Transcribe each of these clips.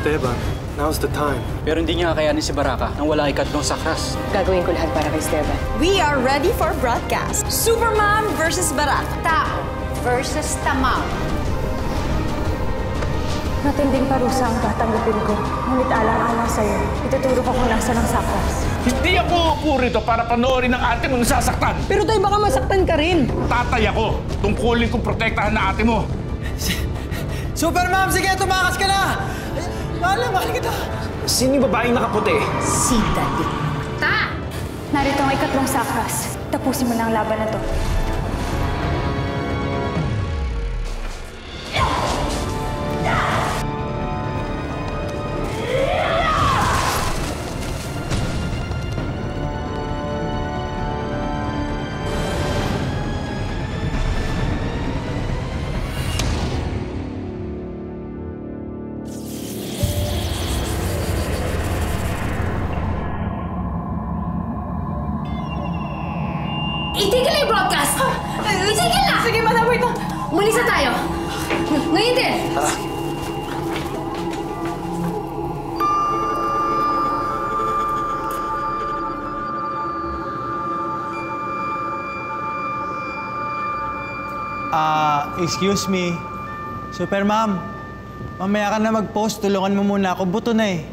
Esteban, now's the time. Pero hindi niya kakayanin si Baraka nang wala ikatlong sakras. Gagawin ko lahat para kay Esteban. We are ready for broadcast. Supermom versus Baraka. Tao versus Tamang. Matinding parusa ang tatanggapin ko. Ngunit alang-alang sa'yo, ituturo ko kung nasa ng sakras. Hindi ako upo rito para panoorin ng ate mong nasasaktan. Pero tayo baka masaktan ka rin. Tatay ako. Tungkulin kong protektahan na ate mo. Supermom, sige, tumakas ka na! Mahal kita! Sino yung babaeng nakaputi? Si Dalikmata! Narito ang ikatlong sakras. Tapusin mo na ang laban na to. Itigil yung broadcast! Itigil na! Sige, madam, wait lang. Umalis na tayo! Ngayon din! Excuse me. Supermom, mamaya ka na mag-post. Tulungan mo muna ako. Buto na eh.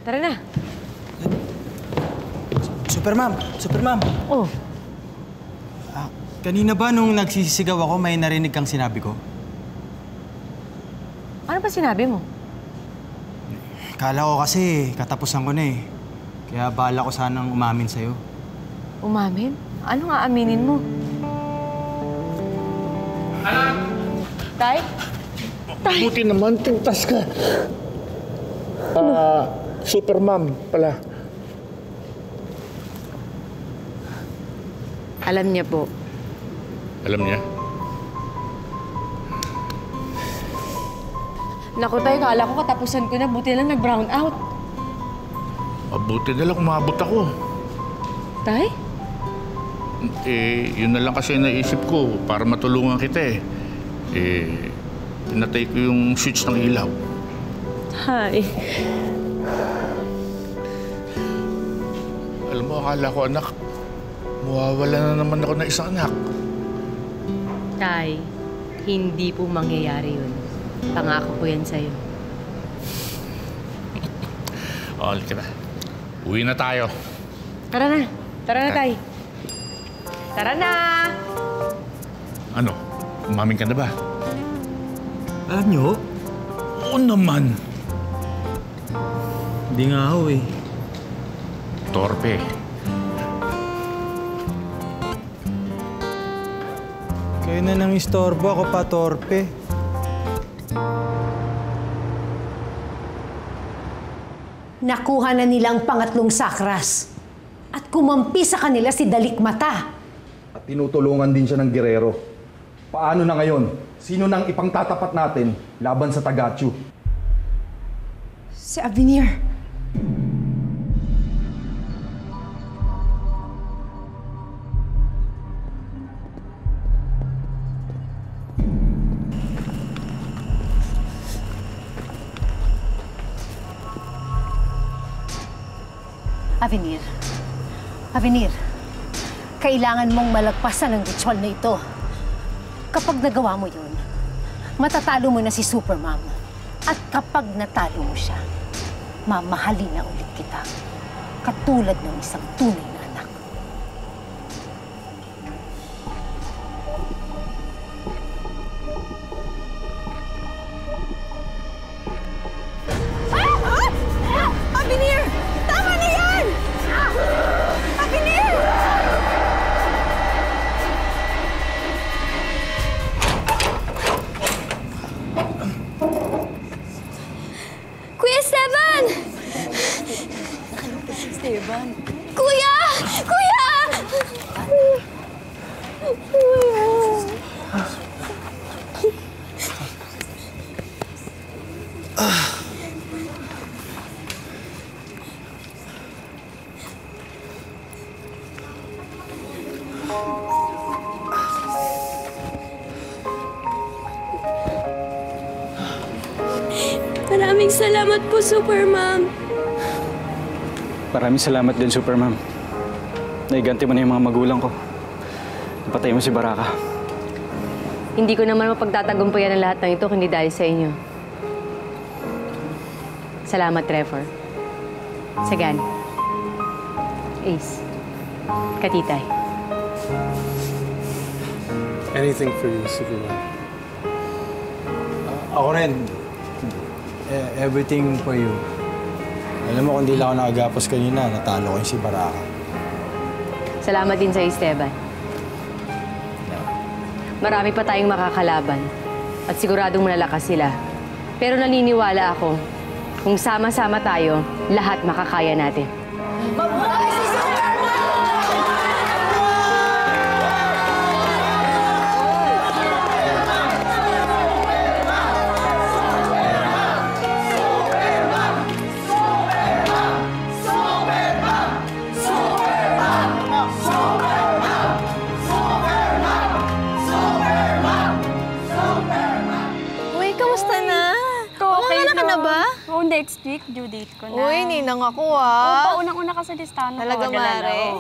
Tara na. Supermom. Oh. Kanina ba nung nagsisigaw ako, may narinig kang sinabi ko? Ano ba sinabi mo? Kala ko kasi katapusan ko na eh. Kaya bala ko sanang umamin sa'yo. Umamin? Ano nga aminin mo? Anak! Tay? Buti naman, pintas ka. Supermom pala. Alam niya po. Alam niya? Naku, tay, kala ko katapusan ko na. Buti lang nag-brown out. Mabuti na lang umabot ako. Tay? Yun na lang kasi naisip ko para matulungan kita eh. Pinatay ko yung switch ng ilaw. Tay. Alam mo, akala ko anak, mawawala na naman ako ng isang anak. Tay, hindi po mangyayari yun. Pangako ko yan sa'yo. Halika na. Uwi na tayo. Tara na. Tara na, tay. Tara na! Ano? Umamin ka na ba? Alam niyo? Oo naman. Hindi nga ako eh. Torpe. Kayo na nang istorbo, ako pa torpe. Nakuha na nilang pangatlong sakras. At kumampi sa kanila si Dalikmata. At tinutulungan din siya ng gerero. Paano na ngayon? Sino nang ipangtatapat natin laban sa Tagatsu? Si Avenir. Avenir, kailangan mong malagpasan ang ritual na ito. Kapag nagawa mo yun, matatalo mo na si Supermom. At kapag natalo mo siya, mamahalin na ulit kita. Katulad ng isang tunay na anak. Avenir! Tama na yan! Avenir! Maraming salamat po, Super Mom. Maraming salamat din, Super Ma'am. Naiganti mo na yung mga magulang ko. Napatay mo si Baraka. Hindi ko naman mapagtatagumpayan ang lahat ng ito kundi dahil sa inyo. Salamat, Trevor. Sagan. Ace. Katitay. Anything for you, Superman. Ako rin. Everything for you. Alam mo, kung di lang ako nakagapos kanina, natalo ko yung si Baraka. Salamat din sa Esteban. Marami pa tayong makakalaban at siguradong malalakas sila. Pero naniniwala ako, kung sama-sama tayo, lahat makakaya natin. Mabuhay si next week, due date ko na. Uy, ninang ako ah. Oo, unang-una ka sa listahan. Talaga, Mare.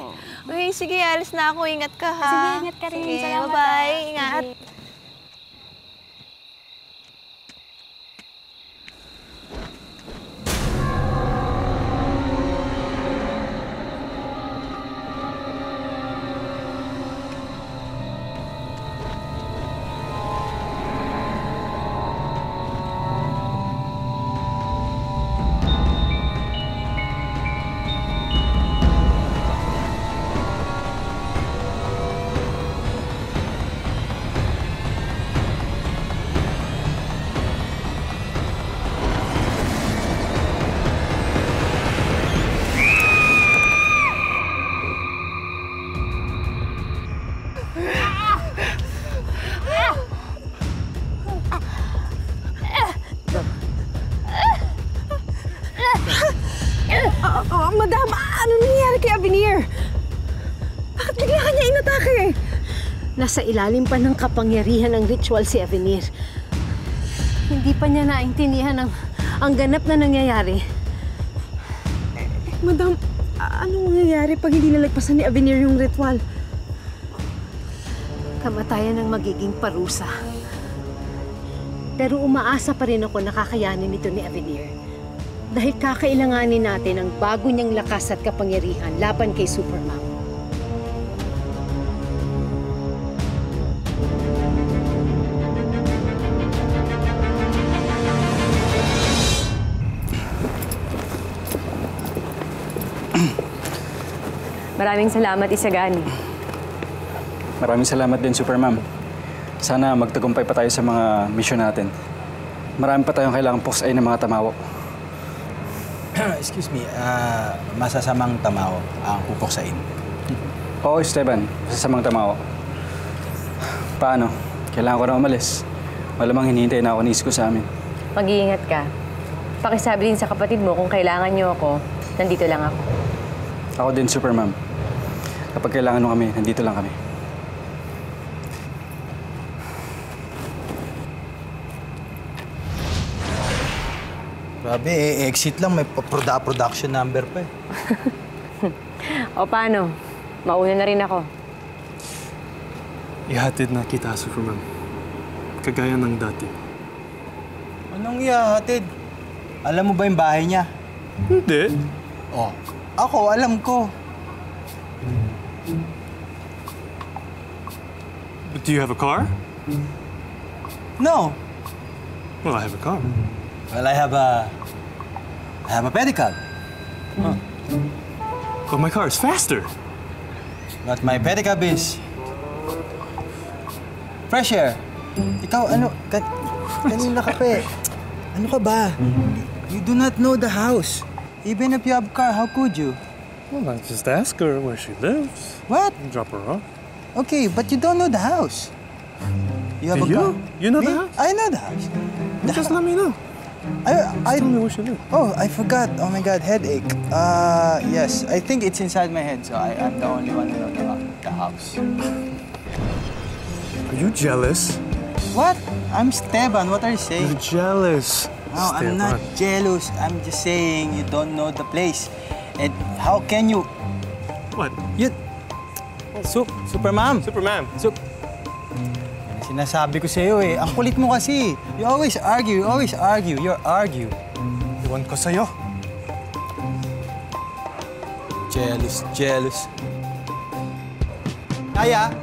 Uy, sige, alis na ako. Ingat ka, ha? Sige, ingat ka rin. Sige, salamat. bye-bye. Ingat. Sige. Madam, ano nangyari kay Avenir? Bakit bigla ka niya inatake? Nasa ilalim pa ng kapangyarihan ng ritual si Avenir. Hindi pa niya naintindihan ang ganap na nangyayari. Madam, anong nangyayari pag hindi nalagpasan ni Avenir yung ritual? Kamatayan ang magiging parusa. Pero umaasa pa rin ako na kakayanin ito ni Avenir. Dahil kakailanganin natin ang bago niyang lakas at kapangyarihan laban kay Superman. Maraming salamat, Isagan. Maraming salamat din, Super Ma'am. Sana magtagumpay pa tayo sa mga mission natin. Marami pa tayong kailangang post-ay ng mga tamawo. Excuse me, masasamang tamaw ang pupuksain. Oo, Esteban. Masasamang tamawo. Paano? Kailangan ko na umalis. Malamang hinihintay na ako ni Isko sa amin. Mag-iingat ka. Pakisabi din sa kapatid mo kung kailangan niyo ako, nandito lang ako. Ako din, Super Ma'am. Kapag kailangan mo kami, nandito lang kami. Grabe, exit lang. May production number pa eh. O paano? Mauna na rin ako. Ihatid na kita, Superman. Kagaya ng dati. Anong ihahatid? Alam mo ba yung bahay niya? Hindi. Oh, ako, alam ko. But do you have a car? No. Well, I have a car. Well, I have a pedicab. Huh. But my car is faster. But my pedicab is fresh air. Ikaw, ano, kanina ka pa eh. Ano ka ba? You do not know the house. Even if you have a car, how could you? Well, I just ask her where she lives. What? And drop her off. Okay, but you don't know the house. You have Do a car. you? You know Me? the house? I know the house. Just let me know. I forgot. Oh my God, headache. Yes, I think it's inside my head, so I'm the only one who knows the house. Are you jealous? What? I'm Esteban. What are you saying? You're jealous. No, I'm not jealous. I'm just saying you don't know the place. And how can you? What? Supermam. Superman. Sinasabi ko sa'yo eh. Ang kulit mo kasi. You always argue. You argue. Iwan ko sa'yo. Jealous. Aya!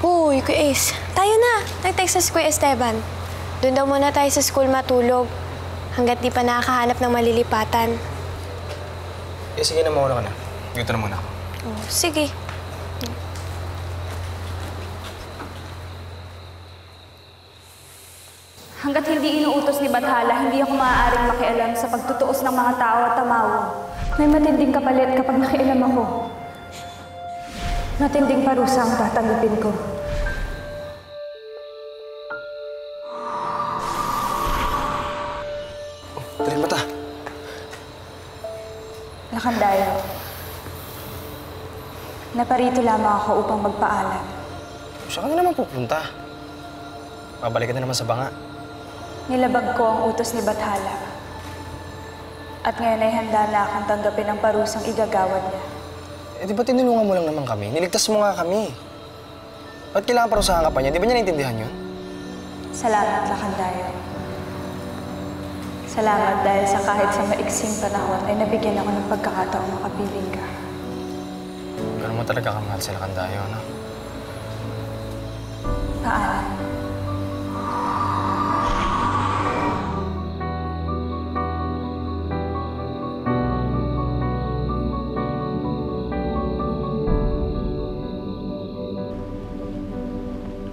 Uy, Kuya Ace. Tayo na. Nag-text sa Kuya Esteban. Doon daw muna tayo sa school matulog. Hanggat di pa nakakahanap ng malilipatan. Eh, sige na, mauna ka na. Dito na muna ako. Oh, sige. Hanggat hindi inuutos ni Bathala, hindi ako maaaring makialam sa pagtutuos ng mga tao at tamawa. May matinding kapalit kapag nakialam ako. Matinding parusa ang tatanggapin ko. Tarik mata. Lakandayo. Naparito lamang ako upang magpaalam. Saan ka na naman pupunta? Babalik ka na naman sa banga. Nilabag ko ang utos ni Bathala. At ngayon ay handa na akong tanggapin ang parusang igagawad niya. Eh, di ba tinulungan mo lang naman kami? Niligtas mo nga kami. Ba't kailangan parusahan ka pa niya? Di ba niya naintindihan yun? Salamat, Lakandayo. Salamat dahil sa kahit sa maiksing panahon ay nabigyan ako ng pagkakataong makapiling ka. Ganun mo talaga kamahal sa Lakandayo, no? Paalam.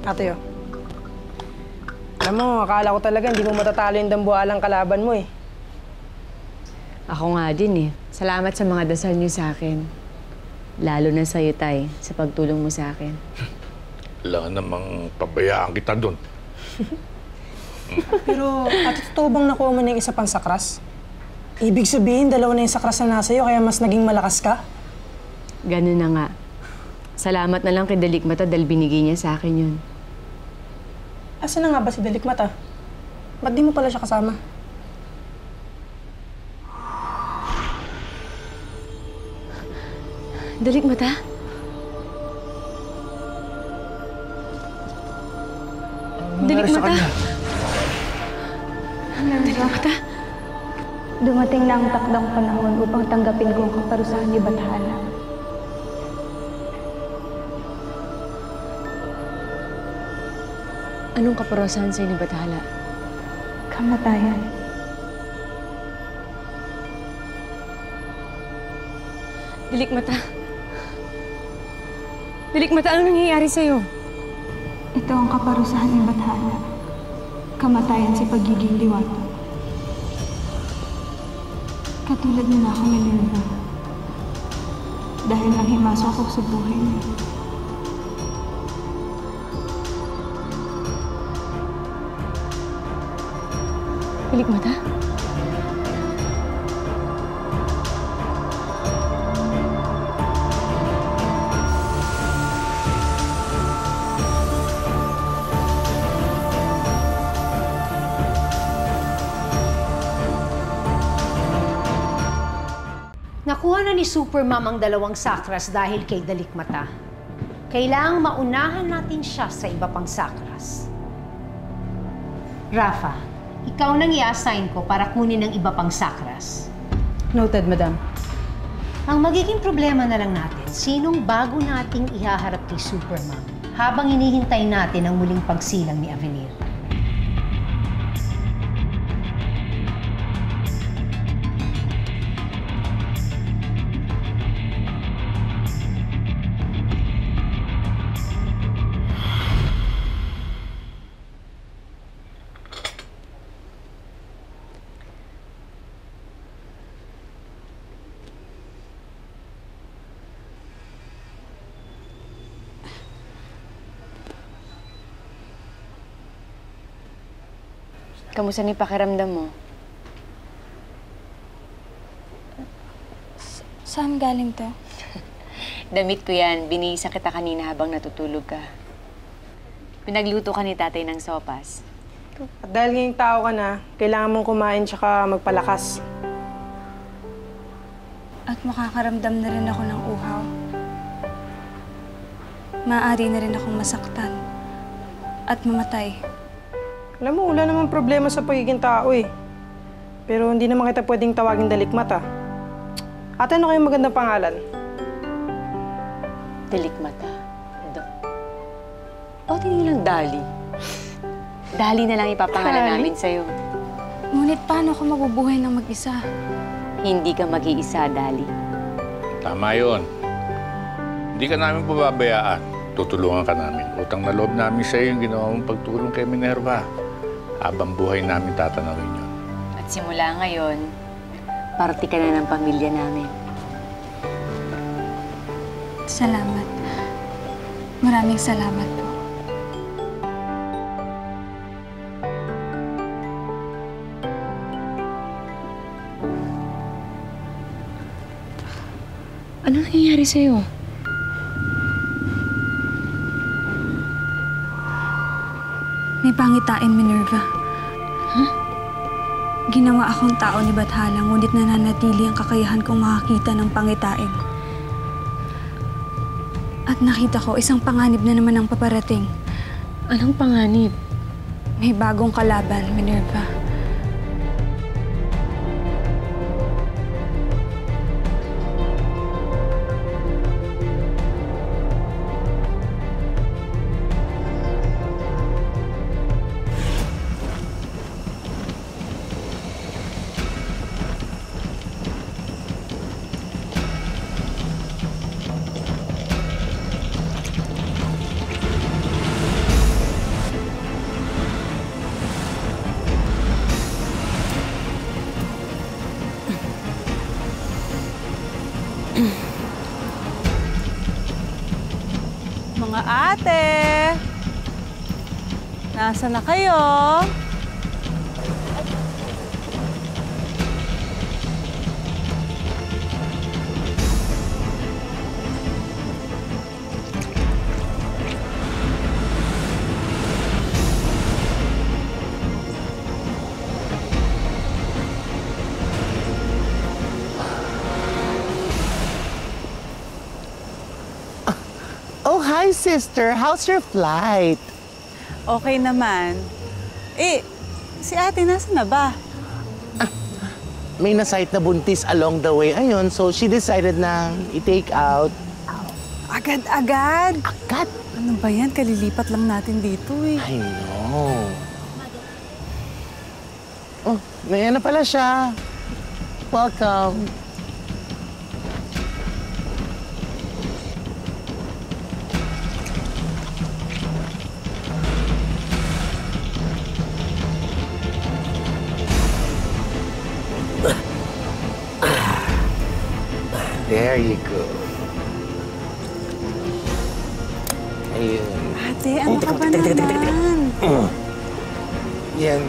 Ate, alam mo, akala ko talaga hindi mo matatalo yung dambuhalang kalaban mo eh. Ako nga din eh. Salamat sa mga dasal niyo sa akin. Lalo na sa'yo, Tay, sa pagtulong mo sa akin. Wala namang pabayaan kita doon. Pero, ate, totoo bang nakuha mo na yung isa pang sakras? Ibig sabihin, dalawa na yung sakras na nasa iyo, kaya mas naging malakas ka? Ganun na nga. Salamat na lang kay Dalikmata dahil binigay niya sa akin yun. Asan na nga ba si Dalikmata? Ba't di mo pala siya kasama? Dalikmata? Dalikmata? Dalikmata? Dumating na ang takdang panahon upang tanggapin ko ang kaparusahan ni Bathala. Anong kaparusahan sa'yo ni Bathala? Kamatayan. Dalikmata? Dalikmata, anong nangyayari sa'yo? Ito ang kaparusahan ni Bathala. Kamatayan sa pagiging liwato. Katulad ni na ako Minerva. Dahil nanghimasok ako sa buhay niya. Dalikmata? Nakuha na ni Supermam ang dalawang sakras dahil kay Dalikmata. Kailangang maunahan natin siya sa iba pang sakras. Rafa, ikaw nang i-assign ko para kunin ang iba pang sakras. Noted, madam. Ang magiging problema na lang natin, sinong bago nating ihaharap kay Supermam habang hinihintay natin ang muling pagsilang ni Avenir. kamusta na yung pakiramdam mo? Saan galing to? Damit ko yan. Binihisa kita kanina habang natutulog ka. Pinagluto ka ni tatay ng sopas. At dahil ngayong tao ka na, kailangan mong kumain tsaka magpalakas. At makakaramdam na rin ako ng uhaw. Maaari na rin akong masaktan at mamatay. Alam mo, wala namang problema sa pagiging tao eh. Pero hindi naman kita pwedeng tawagin dalikmata. Ate, ano kayong magandang pangalan? Dalikmata. O, tingin lang Dali. Dali na lang ipapangalan namin sa'yo. Ngunit paano ako mabubuhay ng mag-isa? Hindi ka mag-iisa, Dali. Tama yun. Hindi ka namin pababayaan. Tutulungan ka namin. Utang na loob namin sa'yo yung ginawa mong pagtulong kay Minerva. Habang buhay namin tatanawin yun. At simula ngayon, parte ka na ng pamilya namin. Salamat. Maraming salamat po. Ano nangyayari sa'yo? May pangitain, Minerva. Huh? Ginawa akong tao ni Bathala, ngunit nananatili ang kakayahan kong makakita ng pangitain. At nakita ko, isang panganib na naman ang paparating. Anong panganib? May bagong kalaban, Minerva. Mga ate! Nasaan na kayo? Oh, hi, sister. How's your flight? Okay naman. Eh, si ate nasa na ba? May nasight na buntis along the way. Ayun, so she decided na i-take out. Agad-agad? Agad? Ano ba yan? Kalilipat lang natin dito eh. I know. Oh, ngayon na pala siya. Welcome. There you go. Ayun. Ate, ano ka ba naman? Yan.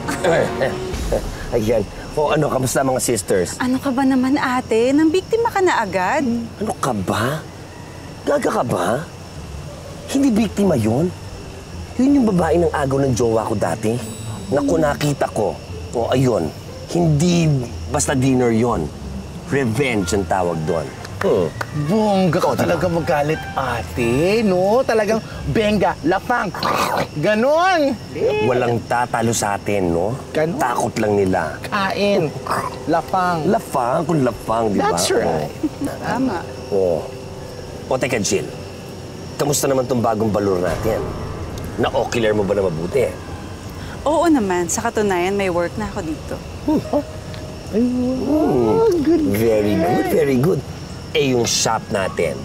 Ayan. O ano, kamusta mga sisters? Ano ka ba naman, ate? Nang biktima ka na agad? Ano ka ba? Gaga ka ba? Hindi biktima yun. Yun yung babae ng agaw ng jowa ko dati. Naku, nakita ko. O ayun, hindi basta dinner yon. Revenge ang tawag doon. Bongga ka talaga magalit, ate, no? Talagang benga, lapang, ganon. Walang tatalo sa atin, no? Ganon. Takot lang nila. Kain, lapang. Lapang, kung lapang, di ba? That's right. Tama. O teka, Jill. Kamusta naman tong bagong balur natin? Na-ocular mo ba na mabuti? Oo naman. Sa katunayan, may work na ako dito. Good. Very good, very good. Eh, yung shop natin.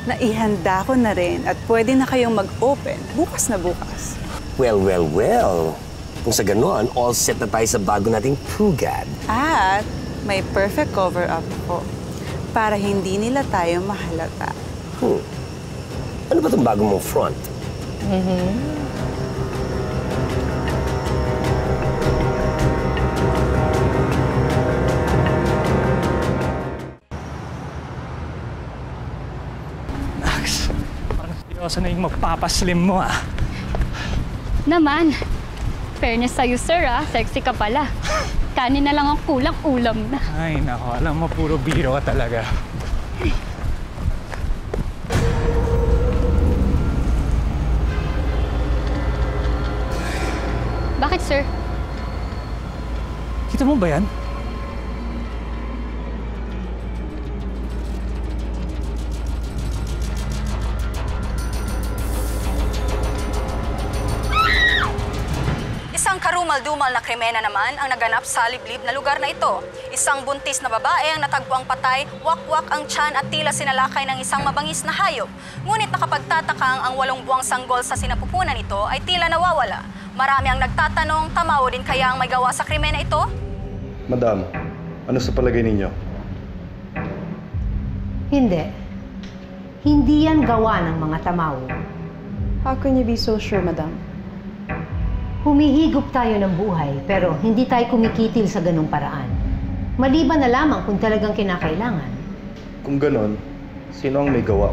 Naihanda ko na rin at pwede na kayong mag-open bukas na bukas. Well. Kung sa gano'n, all set na tayo sa bago nating Pugad. At may perfect cover-up po para hindi nila tayo mahalata. Ano ba itong bago mong front? Seryoso na yung magpapaslim mo, ah. Naman. Fairness sa'yo, sir, ah. Sexy ka pala. Kanin na lang ang kulang, ulam na. Ay, nako. Alam mo, puro biro ka talaga. Bakit, sir? Kita mo ba yan? Isang karumal-dumal na krimena naman ang naganap sa liblib na lugar na ito. Isang buntis na babae ang natagpuang patay, wakwak ang tiyan at tila sinalakay ng isang mabangis na hayop. Ngunit nakapagtatakang ang 8 buwang sanggol sa sinapupunan nito ay tila nawawala. Marami ang nagtatanong, tamaw din kaya ang may gawa sa krimena ito? Madam, ano sa palagay ninyo? Hindi. Hindi yan gawa ng mga tamaw. How can you be so sure, madam? Humihigop tayo ng buhay, pero hindi tayo kumikitil sa ganung paraan. Maliban na lamang kung talagang kinakailangan. Kung ganon, sino ang may gawa?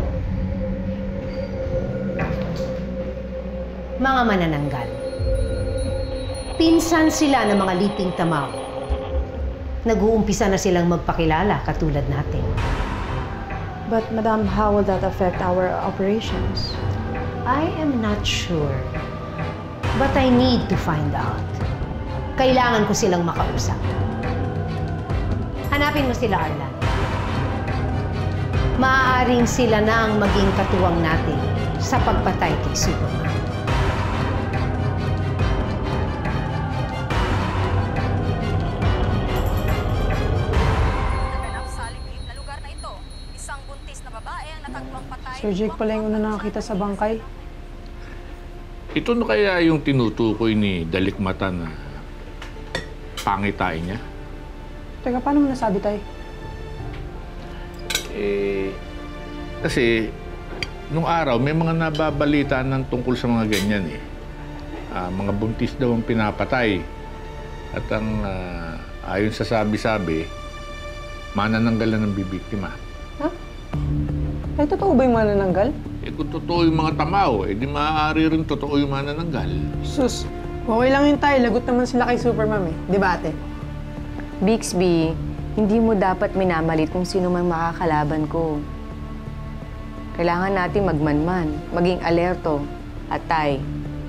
Mga manananggal. Pinsan sila ng mga liping tamaw. Nag-uumpisa na silang magpakilala katulad natin. But, madam, how will that affect our operations? I am not sure. But I need to find out. Kailangan ko silang makausap. Hanapin mo sila, Arlan. Maaaring sila na ang maging katuwang natin sa pagpatay kay Superman. Naganap sa liblib na lugar na ito. Isang buntis na babae ang natagpuang patay. Sir Jake pala yung una nakakita sa bangkay. Ito na kaya yung tinutukoy ni Dalikmata na pangitain niya? Teka, paano mo nasabi, Tay? Kasi nung araw may mga nababalita ng tungkol sa mga ganyan eh. Mga buntis daw ang pinapatay. At ang ayon sa sabi-sabi, manananggal na ng bibiktima. Ha? Ay, totoo ba yung manananggal? Kung totoo yung mga tamaw, di maaari rin totoo yung manananggal. Sus, okay lang yun, Tay. Lagot naman sila kay Supermom eh. Di ba, ate? Bixby, hindi mo dapat minamalit kung sino man makakalaban ko. Kailangan natin magmanman, maging alerto. At Tay,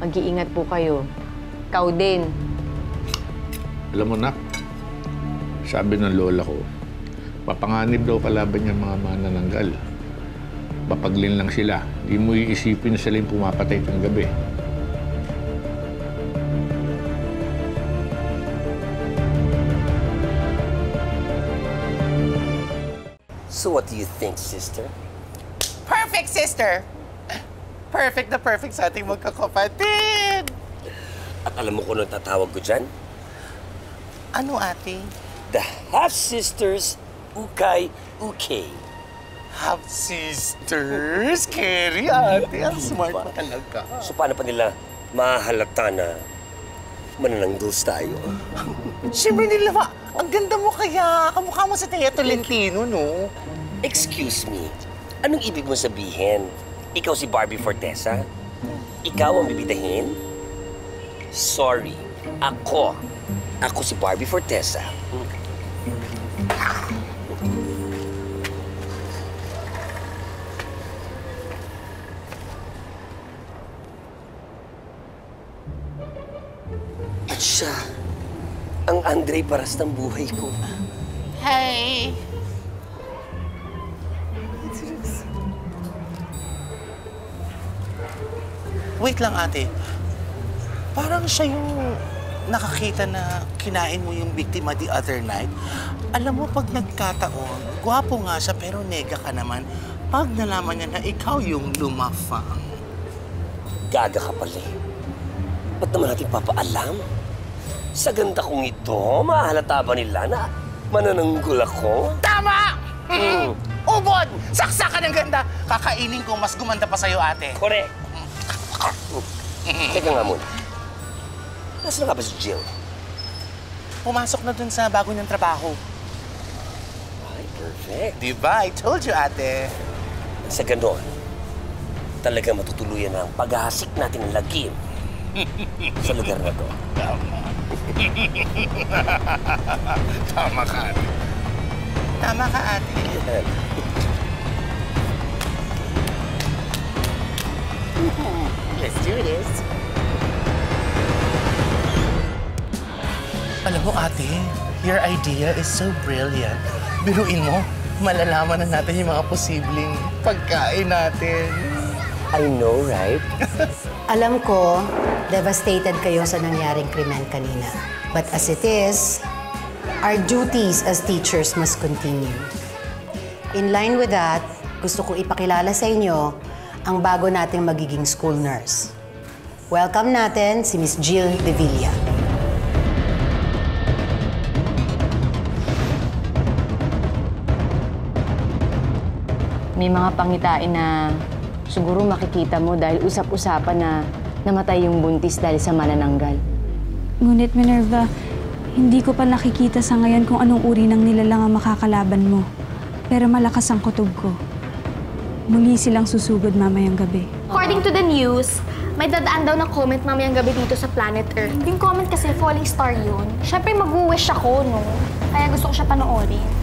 mag-iingat po kayo. Ikaw din. Alam mo, Nak, sabi ng lola ko, papanganib daw kalaban niya mga manananggal. Papaglin lang sila. Di mo iisipin na sila yung pumapatay ng gabi. So what do you think, sister? Perfect, sister! Perfect na perfect sa ating magkakapatid! At alam mo kung anong tatawag ko dyan? Ano, ate? The half-sisters, Ukay-Ukay. Half-sisters? Carrie, ate. Ang smart pa talaga. So paano pa nila mahalata na manananggal tayo? Siyempre nila, ang ganda mo kaya. Kamukha mo sa Tia Tolentino, no? Excuse me, anong ibig mo sabihin? Ikaw si Barbie Fortesa? Ikaw ang bibidahin? Sorry, ako. Ako si Barbie Fortesa. At siya, ang Andre Paras ng buhay ko. Hey! Wait lang, ate. Parang siya yung nakakita na kinain mo yung biktima the other night. Alam mo, pag nagkataon, gwapo nga siya pero nega ka naman. Pag nalaman niya na ikaw yung lumafang. Gaga ka pala eh. Ba't naman natin papaalam? Sa ganda kong ito, mahalata ba nila na manananggol ako? Tama! Ubod! Saksakan ng ganda! Kakainin ko mas gumanda pa sa'yo, ate. Correct. Teka nga muna. Nasaan nga ba si Jill? Pumasok na dun sa bago niyang trabaho. Ay, perfect. Diba? I told you, ate. Sa ganon, talaga matutuluyan ang paghahasik natin ng lagim sa lugar na to. Tama. Tama ka, ate. Tama ka, ate. Let's do this. Alam mo, ate, your idea is so brilliant. Biruin mo, malalaman na natin yung mga posibleng pagkain natin. I know, right? Alam ko, devastated kayo sa nangyaring krimen kanina. But as it is, our duties as teachers must continue. In line with that, gusto kong ipakilala sa inyo ang bago nating magiging school nurse. Welcome natin si Miss Jill De Villa. May mga pangitain na siguro makikita mo dahil usap-usapan na namatay yung buntis dahil sa manananggal. Ngunit Minerva, hindi ko pa nakikita sa ngayon kung anong uri ng nilalang ang makakalaban mo. Pero malakas ang kutob ko. Muli silang susugod mamayang gabi. According to the news, may dadaan daw na comment mamayang gabi dito sa Planet Earth. Yung comment kasi falling star yun. Siyempre mag-wish ako, no? Kaya gusto ko siya panoorin.